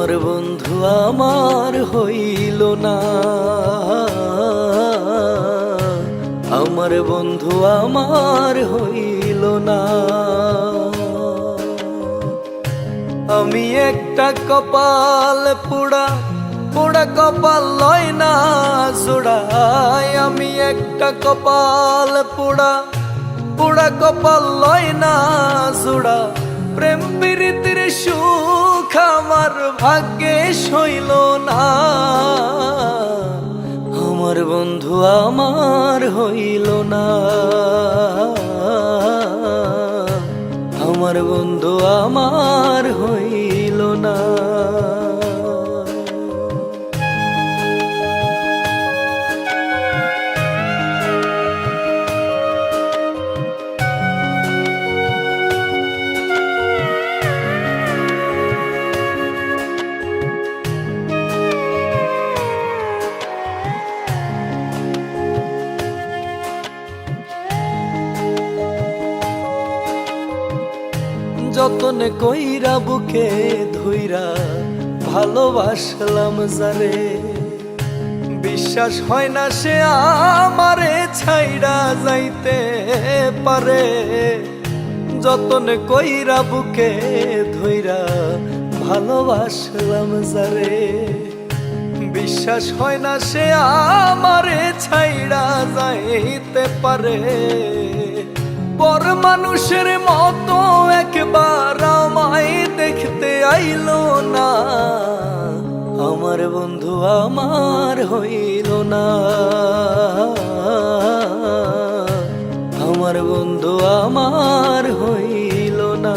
আমার বন্ধু আমার হইল না, আমার বন্ধু আমার হইল না। আমি একটা কপাল পোড়া পোড়া কপাল লয় না জোড়াই, আমি একটা কপাল পোড়া পোড়া কপাল লয় না জোড়া। প্রেম প্রীতির সুখ আমার ভাগ্যে হইল না, আমার বন্ধু আমার হইল না, আমার বন্ধু আমার হইল না। যতনে কইরা বুকে ধইরা ভালোবাসলাম যারে, বিশ্বাস হয় না সে আমারে ছাইড়া যাইতে পারে। যতনে কইরা বুকে ধইরা ভালোবাসলাম যারে, বিশ্বাস হয় না সে আমারে ছাইড়া যাইতে পারে। পর মানুষের মতো একবার আমায় দেখতে আইলো না, আমার বন্ধু আমার হইল না, আমার বন্ধু আমার হইল না।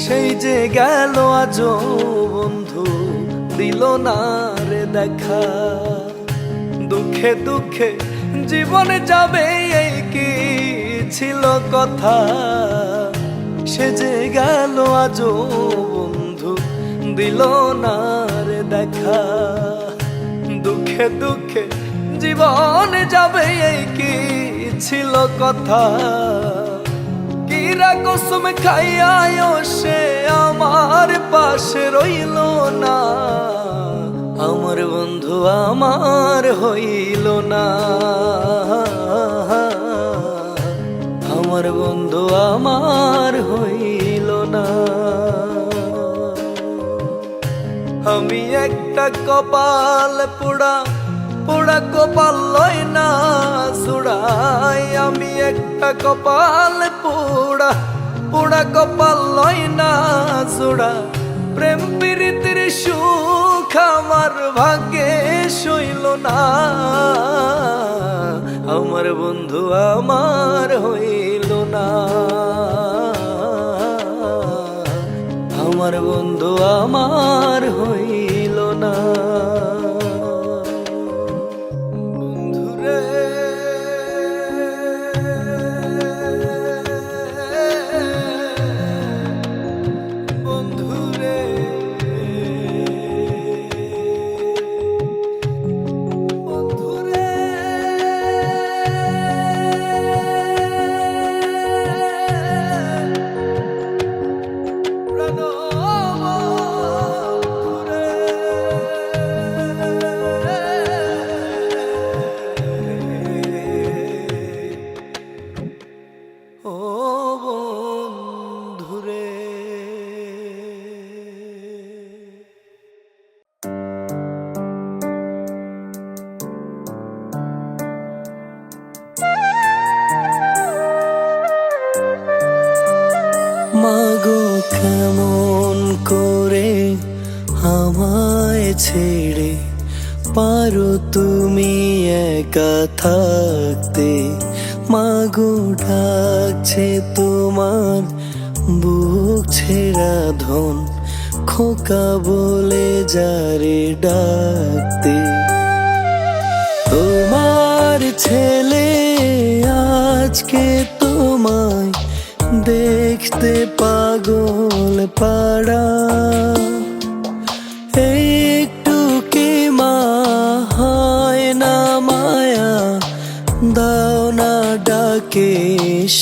সেই যে গেল আজও বন্ধু দিল না রে দেখা, দুঃখে দুঃখে জীবন যাবে এই কি ছিল কথা। সে যে গেল আজও বন্ধু দিল না রে দেখা, দুঃখে দুঃখে জীবন যাবে এই কি ছিল কথা। কিরা কসম খাইয়াও সে আমার পাশে রইল না, আমার বন্ধু আমার হইল না, আমার বন্ধু আমার হইল না। আমি একটা কপাল পোড়া পোড়া কপাল লয় না জোড়াই, আমি একটা কপাল পোড়া পোড়া কপাল লয় না জোড়া। প্রেম প্রীতির সুখ আমার ভাগ্যে হইল না, আমার বন্ধু আমার হইল না, আমার বন্ধু আমার হইল না। মাগো কেমন করে আমায় ছেড়ে পারো তুমি একা থাকতে। মাগো ডাকছে তোমার বুক ছেঁড়া ধন, খোকা বলে যারে ডাকতে। তোমার ছেলে আজকে তোমায় দেখ দেখতে পাগল পাড়া, একটু কি মা হয় না মায়া, দাও না ডাকে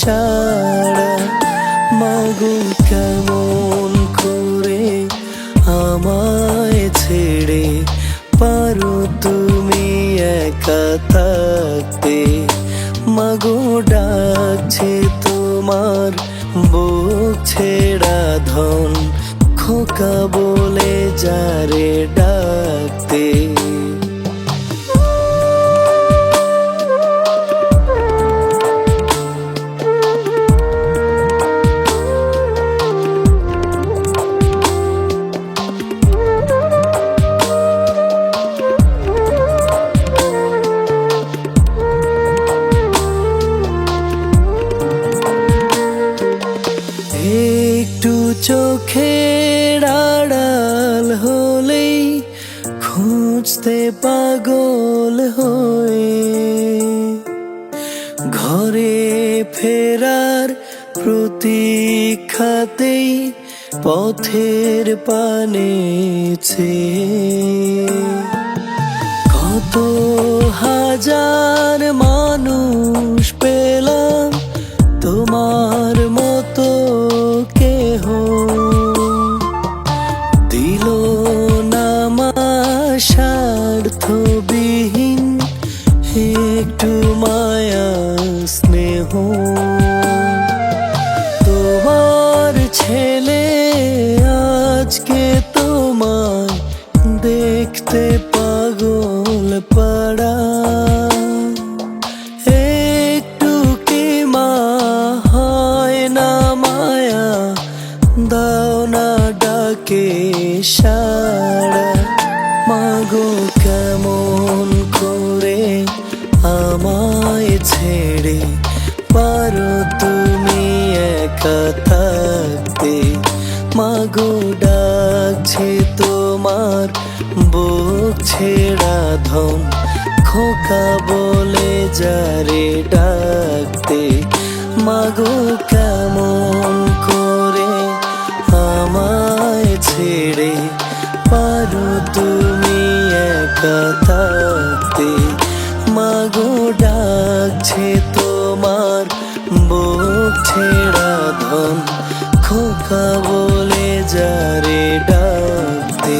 সাড়া। মাগো কেমন করে আমায় ছেড়ে পারো তুমি একা থাকতে। মাগো ডাকছে তোমার বুক ছেড়া ধন, খোকা বলে যারে ডাকতে। একটু চোখের আড়াল হলেই খুঁজতে পাগল হয়ে, ঘরে ফেরার প্রতীক্ষাতেই পথের পানে চেয়ে। কত হাজার মানুষ পেলাম তোমার মতো কেহ, দিল না মা স্বার্থবিহীন একটু মায়া স্নেহ। তোমার ছেলে আজকে তোমায় দেখতে পাগল পাড়া, একটু কি মা হয় না মায়া, দাও না ডাকে সাড়া। মাগো কেমন করে আমায় ছেড়ে পারো তুমি একা থাকতে। মাগো ডাকছে তোমার বুক ছেড়া ধন, খোকা বলে যারে ডাকতে। মাগো কেমন করে আমায় ছেড়ে পারো তুমি একা থাকতে। মাগো ডাকছে তোমার বুক ছেড়া ধন, খোকা বলে যারে ডাকতে।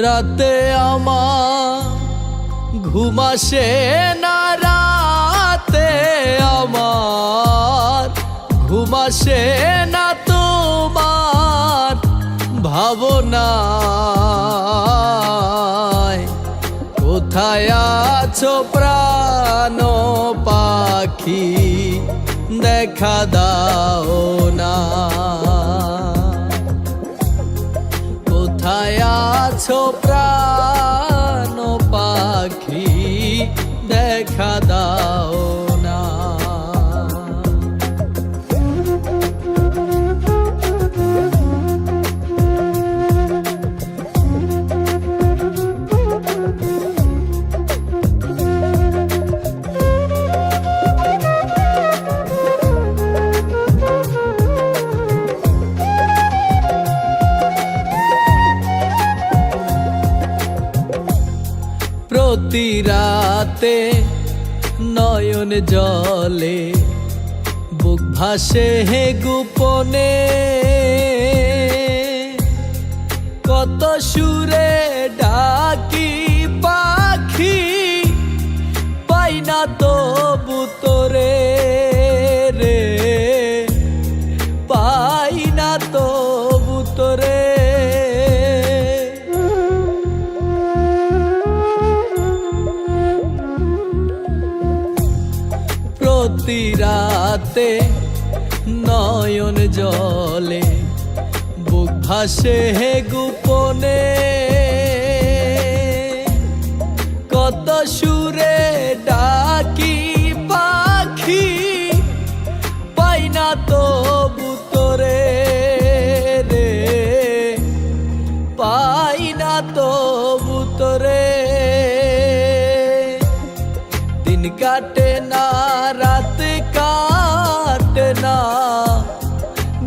রাতে আমার ঘুম আসে না, রাতে আমার ঘুম আসে না তোমার ভাবনায়। কোথায় আছো প্রাণ পাখি, দেখা দাও না। কোথায় আছো প্রাণ পাখি, দেখা দাও না। প্রতি রাতে নয়ন জলে বুক ভাসে হে গোপনে, কত সুরে ডাকি পাখি, পাই না তবু তোরে রে, পাই না তবু তোরে। প্রতি রাতে নয়ন জলে বুক ভাসে হে গোপনে, কত সুরে না তবু তোরে দিন কাটে না রাত কাটে না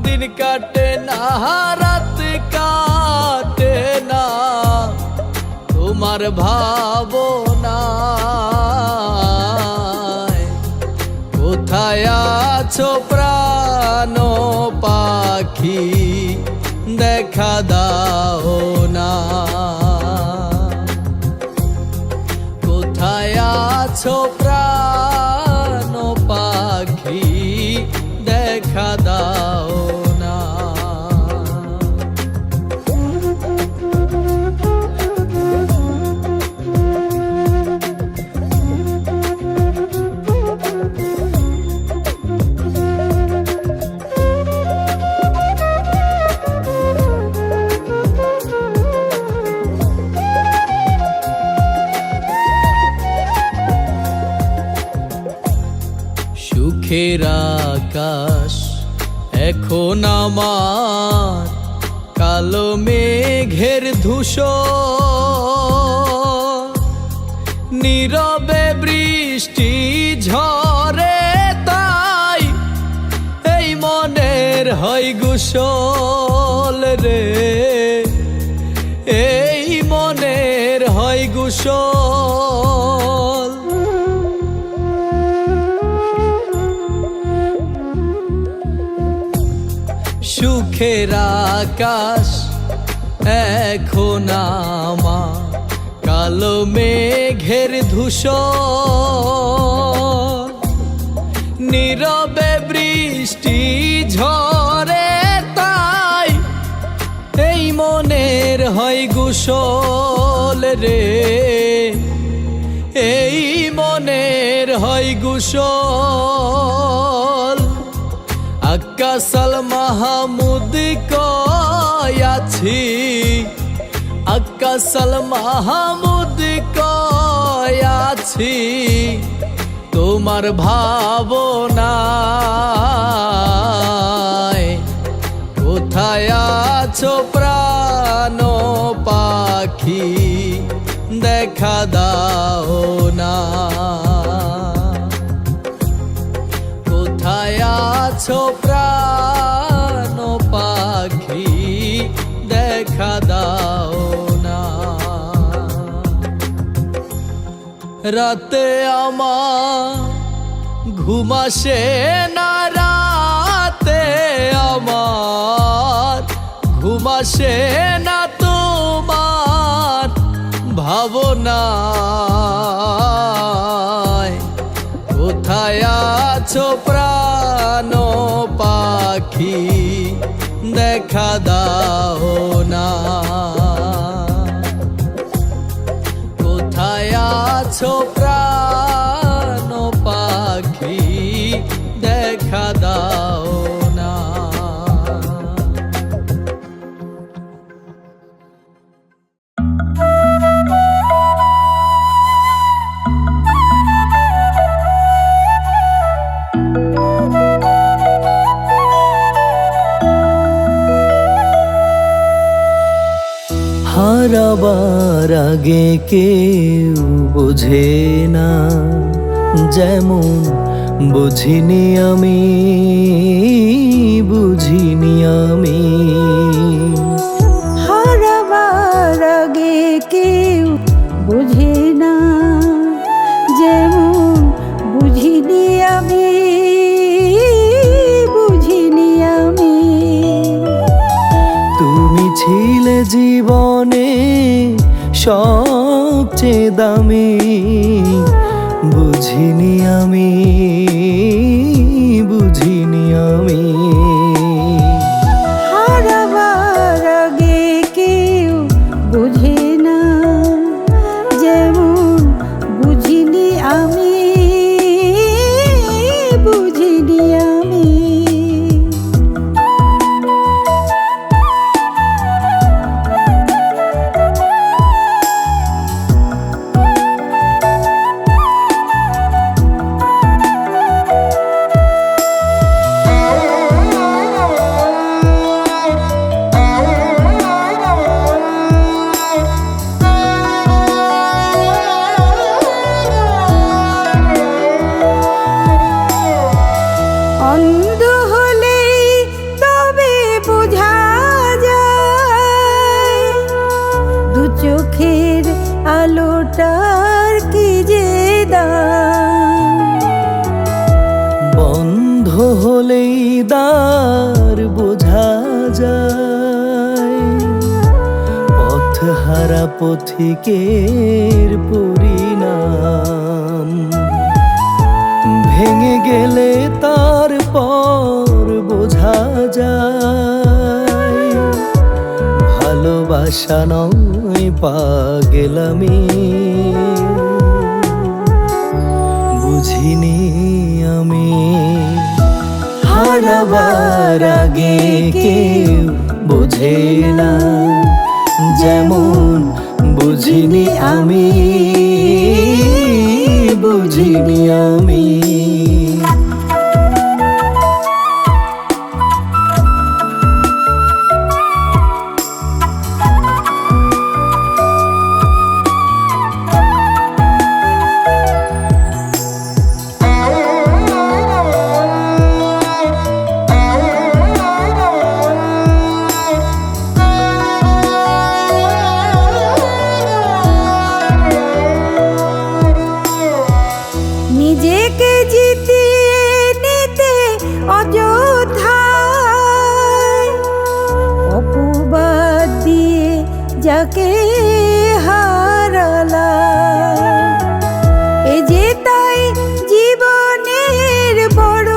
দিন কাটে না রাত কাটে না তোমার ভাবনা কোথায় আছো প্রাণ পাখি দেখা দাও না কোথায় আছো প্রাণ পাখি দেখা দাও না সুখের আকাশ এখন আমার কালো মেঘের ধূসর নীরবে বৃষ্টি ঝরে তাই এই মনের হয় গোসল রে এই মনের হয় গোসল সুখের আকাশ এখন আমার কালো মেঘের ধূসর নীরবে বৃষ্টি ঝরে তাই এই মনের হয় গোসল রে এই মনের হয় গোসল আকাশাল মাহমুদ কয়াছি আকাশাল মাহমুদ কয়াছি তোমার ভাবনায় কোথায় আছো প্রাণ পাখি দেখা দাও না কোথায় আছো প্রাণ পাখি দেখা দাও না রাতে আমার ঘুম আসে না রাতে আমার ঘুম আসে না তোমার ভাবনায় কোথায় আছো প্রাণ পাখি দেখা দাও না কোথায় আছো প্রাণ পাখি দেখা দাও না হারাবার আগে কেউ বোঝে না যেমন বুঝিনি আমি বুঝিনি আমি হারাবার আগে কেউ বুঝে না যেমন বুঝিনি আমি বুঝিনি আমি তুমি ছিলে জীবনে সবচেয়ে দামি বুঝিনি আমি বুঝিনি আমি হারাবার আগে কেউ বুঝে না যেমন বুঝিনি আমি বুঝিনি আমি চোখের আলোটার কি যে দাম। বন্ধ হলেই দ্বার বোঝা যায়, পথ হারা পথিকের পরিণাম। ভেঙে গেলে তারপর বোঝা যায়, ভালোবাসা নয় পাগলামি। বুঝিনি আমি হারাবার আগে কেউ বোঝে না, যেমন বুঝিনি আমি, বুঝিনি আমি। নিজেকে জিতিয়ে নিতে অযথায় অপবাদ দিয়ে যাকে হারালা, এ যে তাই জীবনের বড়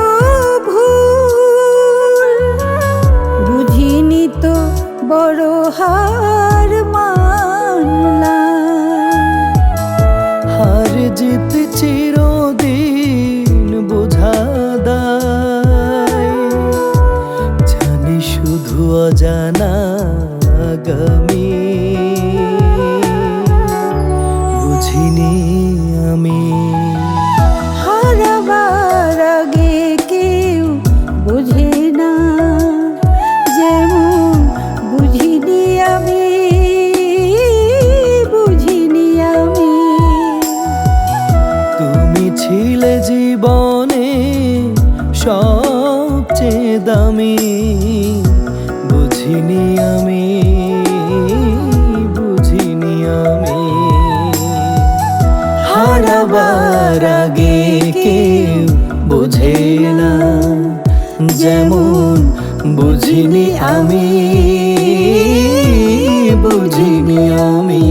ভুল। বুঝিনি তো বড় হার মানলাম। হার জিত চিরদিন বোঝা দায়, জানি শুধু অজানা আগামী। বুঝিনি আমি হারাবার আগে কেউ বুঝে না, যেমন বুঝিনি আমি, বুঝিনি আমি। তুমি ছিলে জীবনে সবচেয়ে দামি, বুঝিনি আমি, বুঝিনি আমি। হারাবার আগে কেউ বোঝে না, যেমন বুঝিনি আমি, বুঝিনি আমি।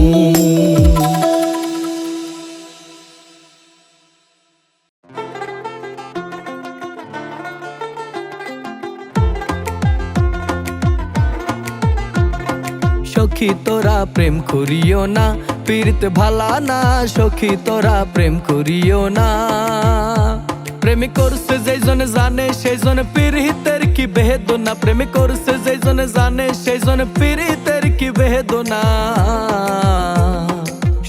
সখী তোরা প্রেম করিও না, পীড়িত ভালা না। সখী তোরা প্রেম করিও না, প্রেমে করছে যেই জনে জানে সেই জনে পীড়িতের কি বেদনা। প্রেমে করছে যেই জনে জানে সেই জনে পীড়িতের কি বেদনা।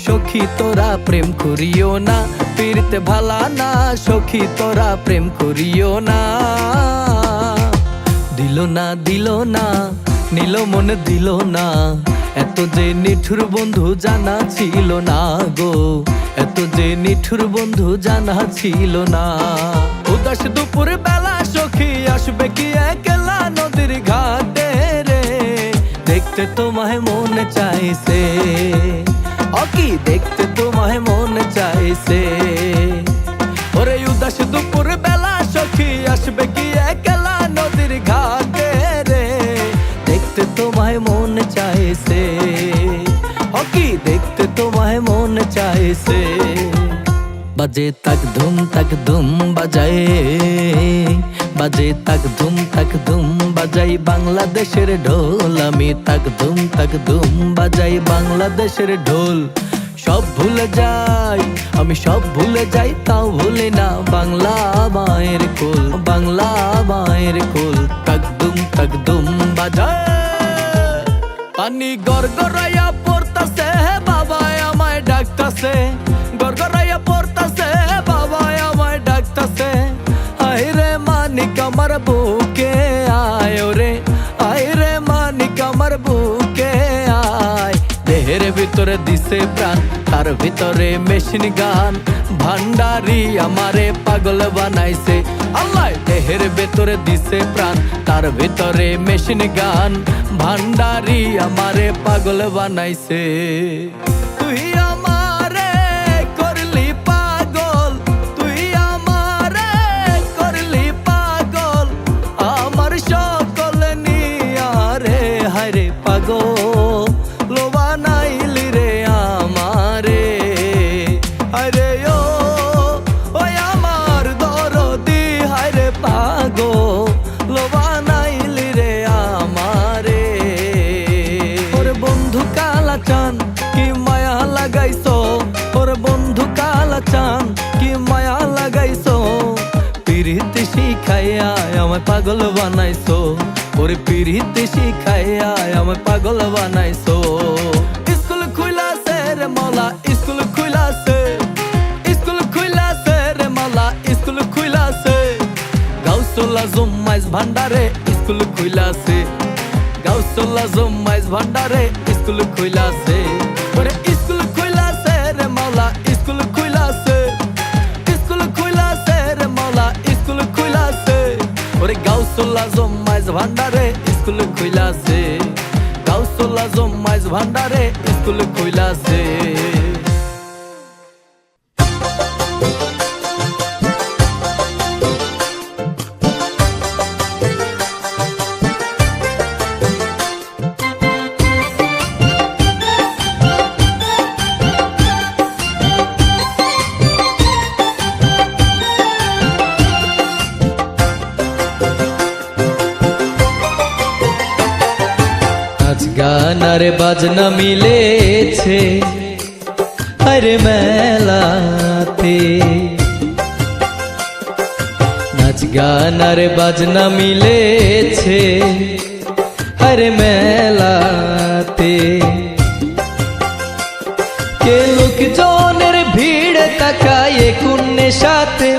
সখী তোরা প্রেম করিও না, পীড়িত ভালা না। সখী তোরা প্রেম করিও না। দিল না দিল না, নিল মনে দিল না, এত যে নিঠুর বন্ধু জানা ছিল না গো, এত যে নিঠুর বন্ধু জানা ছিল না। উদাস দুপুর বেলা সখী আসবে কি একলা নদীর ঘাটে রে, দেখতে তোমায় মন চাইছে, অকি দেখতে তোমায় মন চাইছে। ওরে উদাস দুপুর বেলা সখী আসবে কি একলা নদীর ঘাটে রে, দেখতে তোমায় মন চাইছে, অকি দেখতে তোমায় মন চাইছে। বাজে তাক ধুম বাজায়, বাজে তাক ধুম বাজাই বাংলাদেশের ঢোল। আমি তাক ধুম বাজাই বাংলাদেশের ঢোল। সব ভুলে যাই আমি, সব ভুলে যাই, তাও ভুলে না বাংলা মায়ের কোল, বাংলা মায়ের কোল। তাক দুম বাজায় পানি গড়গড়াইয়া পড়তাছে, বাবা আমায় ডাকতাছে, গড়গড়াইয়া পড়তাছে, বাবা আমায় ডাকতাছে। আয় রে মানিক আমার বুকে আয়, ওরে আয় রে মানিক আমার বুকে আয়। দেহের ভিতর ভেতরে দিছে প্রাণ, তার ভিতরে মেশিন গান। ভান্ডারি আমারে পাগল বানাইছে, আল্লাহ দেহের ভেতরে দিছে প্রাণ, তার ভিতরে মেশিন গান। ভান্ডারি আমারে পাগল বানাইছে। তুই আমারে করলি পাগল, তুই আমারে করলি পাগল, আমার সকল নিয়ারে হায়রে পাগল বানাইলি রে আমারে। হায়রে ও ওই আমার দরদি, হায়রে পাগল বানাইলি রে আমারে। ওরে বন্ধু কালা চান কি মায়া লাগাইছো, ওরে বন্ধু কালা চান কি মায়া লাগাইছো, পিরিতি শিখাইয়া আমায় পাগল বানাইছো, ওরে পিরিতি শিখাইয়া আমায় পাগল বানাইছো। স্কুল খুইলাছে রে মাওলা, স্কুল খুইলাছে, স্কুল খুইলাছে রে মাওলা, স্কুল খুইলাছে। গাউসুল আজম মাইজ ভান্ডারে স্কুল খুইলাছে, গাউসুল আজম মাইজ ভান্ডারে স্কুল খুইলাছে। ওরে স্কুল খুইলাছে রে মাওলা, স্কুল খুইলাছে, স্কুল খুইলাছে রে মাওলা, স্কুল খুইলাছে। ওরে গাউসুল আজম মাইজ ভান্ডারে স্কুল খুইলাছে, গাউসুল আজম মাইজ ভান্ডারে স্কুল খুইলাছে। নাচ গান আর বাজনা মিলেছে আরে মেলাতে, নাচ গান আর বাজনা মিলেছে আরে মেলাতে। কে লোকজনের ভিড় তাকায় কোন সাথে,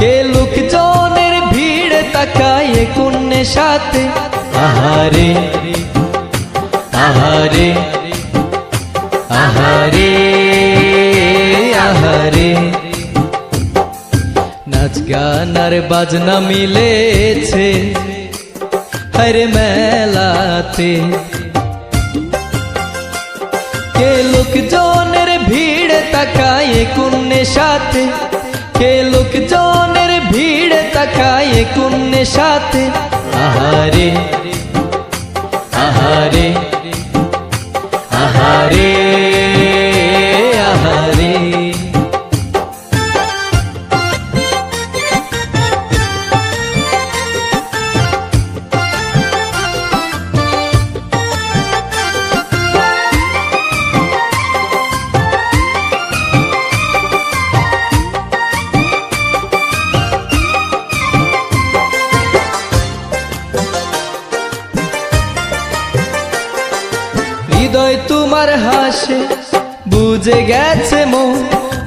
কে লোকজনের ভিড় তাকায় কোন সাথে। আহারে আহারে আহারে আহারে, নাচ গান আর বাজনা মিলেছে হরে মেলাতে। কে লোকজনের ভিড় তাকায় কোন সাথে, কে লোকজনের ভিড় তাকায় কোন সাথে। আহারে আহারে আহারে আহারে, হৃদয় তোমার হাসে বুঝে গেছে মন,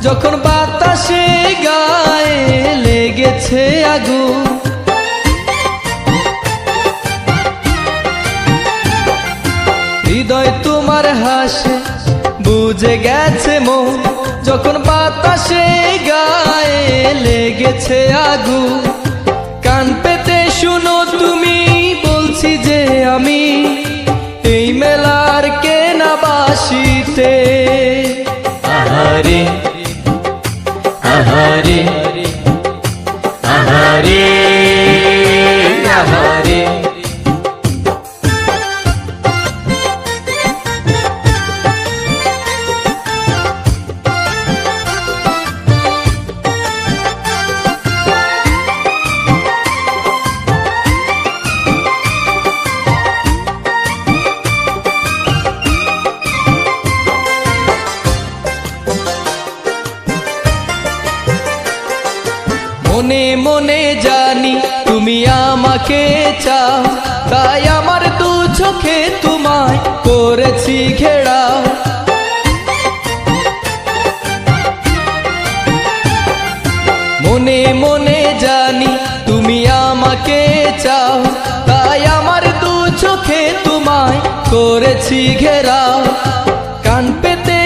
যখন বাতাসে গায়ে লেগেছে আগুন। হৃদয় তোমার হাসে বুঝে গেছে মন, যখন বাতাসে গায়ে লেগেছে আগুন। কান পেতে শুনো তুমি বলছি যে আমি এই মেলার কেনাবাসিতে। আহারে আহারে আহারে আহারে, মনে মনে জানি তুমি আমাকে চাও, তাই আমার দু চোখে তোমায় করেছি ঘেরাও। মনে মনে জানি তুমি আমাকে চাও, তাই আমার দু চোখে তোমায় করেছি ঘেরাও। কান পেতে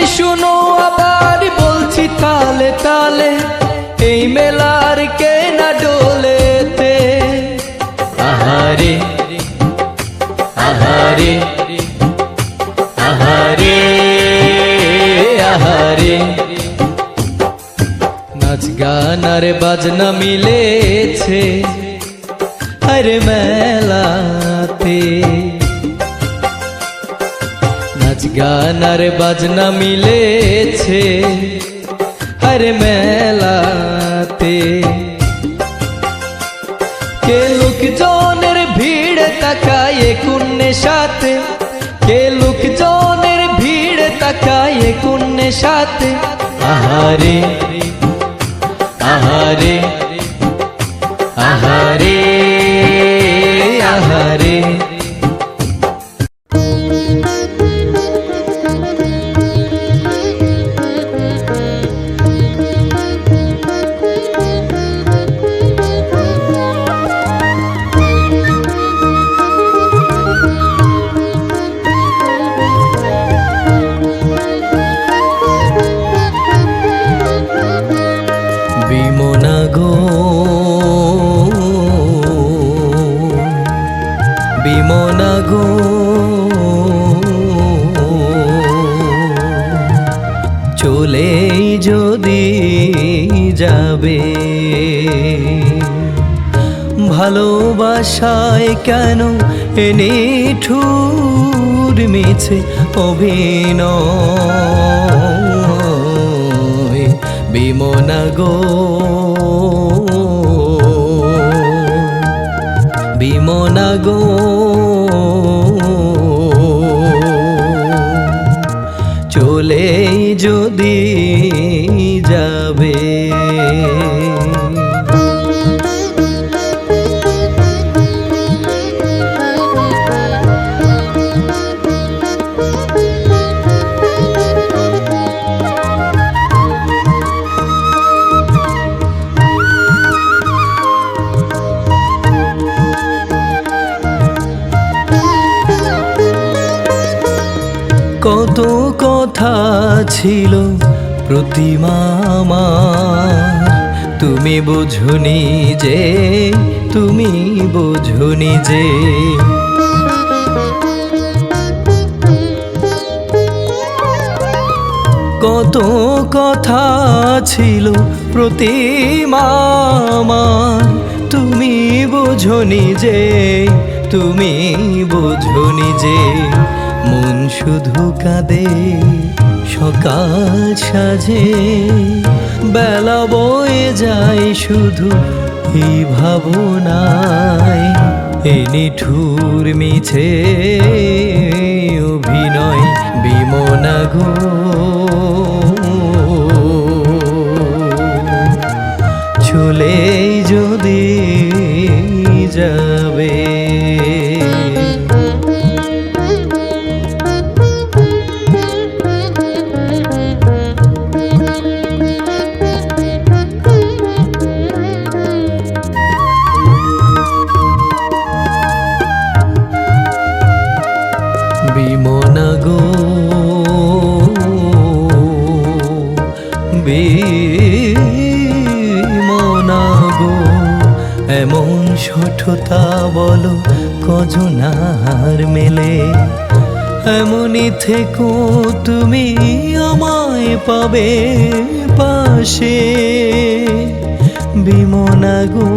গান আর বাজনা মিলেছে আরে মেলাতে, নাচ গান আর বাজনা মিলেছে আরে মেলাতে। কে লোকজনের ভিড় তাকায় কোন সাথে, কে লোকজনের ভিড় তাকায় কোন সাথে, আহারে আহারে আহারে আহারে। বিমনা গো বিমনা গো, চলেই যদি যাবে, ভালোবাসায় কেন এনে ঠুর মিছে অভিনয়, বিমনা গো বিমনা গো, চলেই যদি যাবে। কত কথা ছিল প্রতিমা আমার, তুমি বোঝনি যে, তুমি বোঝনি যে, কত কথা ছিল প্রতিমা আমার, তুমি বোঝনি যে, তুমি বোঝনি যে, মন শুধু কাঁদে সকাল সাজে, বেলা বয়ে যায় শুধু এই ভাবনায়, এই নিঠুর মিছে অভিনয়, বিমনা গো চলে যদি যাবে। বিমনা গো বিমনা গো, এমন সঠতা বলো কজনার মেলে, এমনই থেকো তুমি আমায় পাবে পাশে, বিমনা গো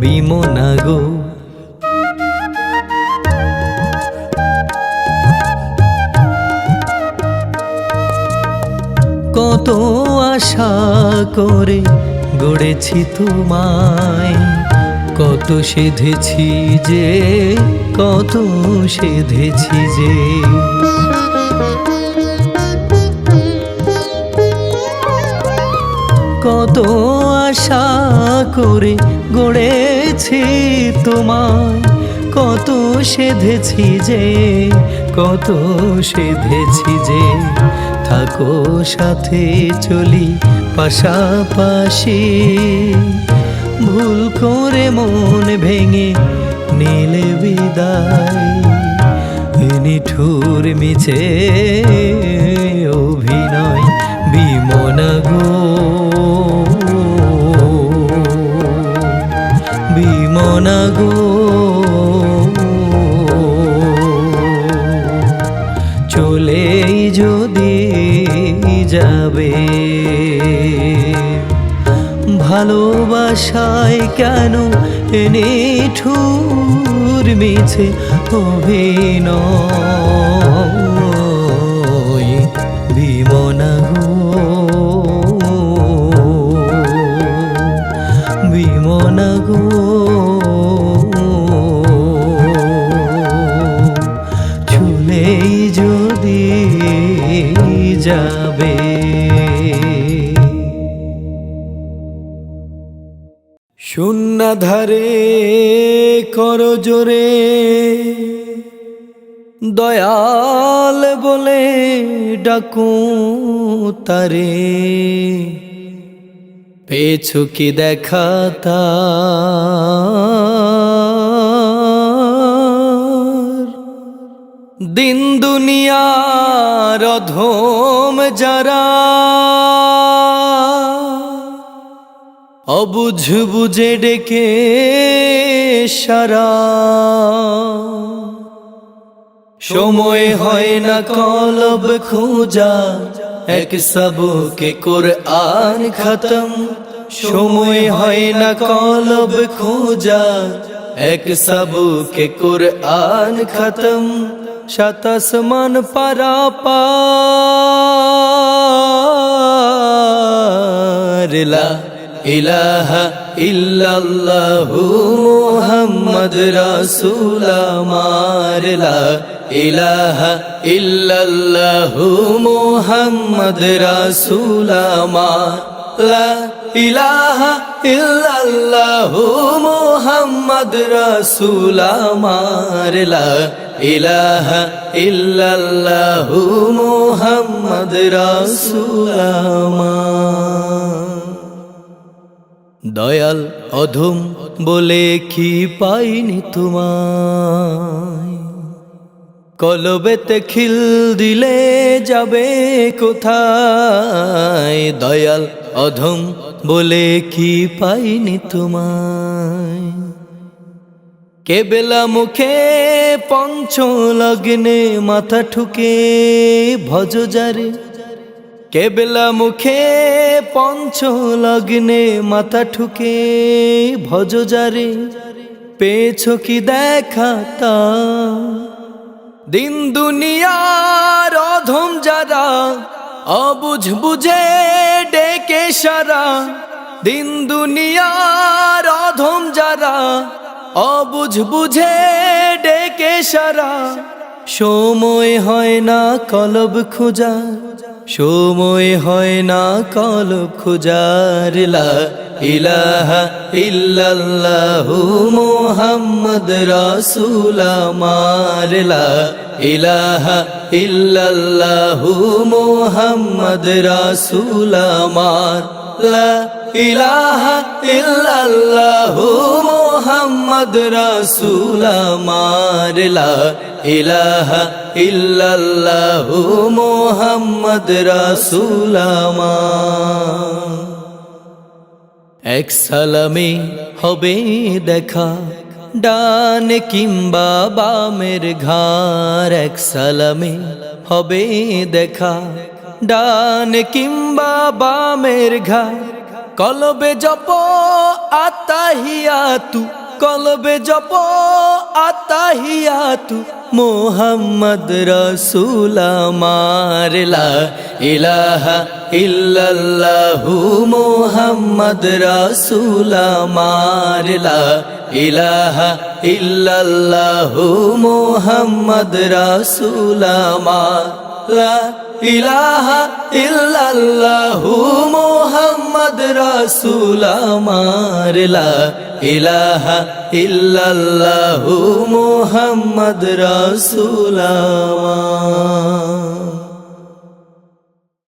বিমনা গো। কত আশা করে গড়েছি তোমায়, কত সেধেছি যে, কত সেধেছি যে, কত আশা করে গড়েছি তোমায়, কত সেধেছি যে, কত সেধেছি যে, থাকো সাথে চলি পাশাপাশি, ভুল করে মন ভেঙে নিলে বিদায়, নিঠুর মিছে অভিনয়, বিমনা গো বিমনা গো চলেই যদি যাবে। ভালোবাসায় কেন এনে ঠুর মিছে অভিনয়, বিমনা গো, বিমনা গো, চলেই যদি যাবে। শূন্যধারে কর জোরে দয়াল বলে ডাকু তারে, পেছো কি দেখা তার, দিন দুনিয়ার অধম যারা অবুঝ বুঝে ডেকে সারা, সময় হয় না কলব খোঁজা এক সবকে কুরআন খতম, সময় হয় না কলব খোঁজা এক সবকে কুরআন খতম, সাত আসমান পারা পার, লা ইলাহা ইল্লাল্লাহু মুহাম্মদ রাসূল আমার, লা ইলাহা ইল্লাল্লাহু মুহাম্মদ রাসূল আমার, লা ইলাহা ইল্লাল্লাহু মুহাম্মদ রাসূল আমার, লা ইলাহা ইল্লাল্লাহু মুহাম্মদ রাসূল আমার। দয়াল অধম বলে কি পাইনি তোমায়, কলবেতে খিল দিলে যাবে কোথায়, দয়াল অধম বলে কি পাইনি তোমায়, কেবেলা মুখে পঞ্চ লগ্নে মাথা ঠুকে ভজ যারে, কেবেলা মুখে পঞ্চ লগ্নে মাথা ঠুকে ভজ যারে, পেছো কি দেখা তা, দিন দুনিয়ার অধম যারা অবুঝ বুঝে ডেকে সারা, দিন দুনিয়ার অধম যারা অবুঝ বুঝে ডেকে সারা, সময় হয় না কলব খোঁজা, সময় হয় না কলব খোঁজার, লা ইলাহা ইল্লাল্লাহু মুহাম্মদ রাসূল আমার, লা ইলাহা ইল্লাল্লাহু মুহাম্মদ রাসূল আমার, লা ইলাহা ইল্লাল্লাহু মুহাম্মদ রাসূল আমার, লা ইলাহা ইল্লাল্লাহু মুহাম্মদ রাসূল আমার। এক সালামে হবে দেখা ডান কিংবা বামের ঘাড়, এক সালামে হবে দেখা ডান কিংবা বামের ঘাড়, কলবে জপ আতাহিয়াতু, কলবে জপ আতাহিয়াতু মুহাম্মদ রাসূল আমার, লা ইলাহা ইল্লাল্লাহু মুহাম্মদ রাসূল আমার, লা ইলাহা ইল্লাল্লাহু মুহাম্মদ রাসূল আমার, লা ইলাহা ইল্লাল্লাহু মুহাম্মদ রাসূল আমার, লা ইলাহা ইল্লাল্লাহু মুহাম্মদ রাসূল আমার।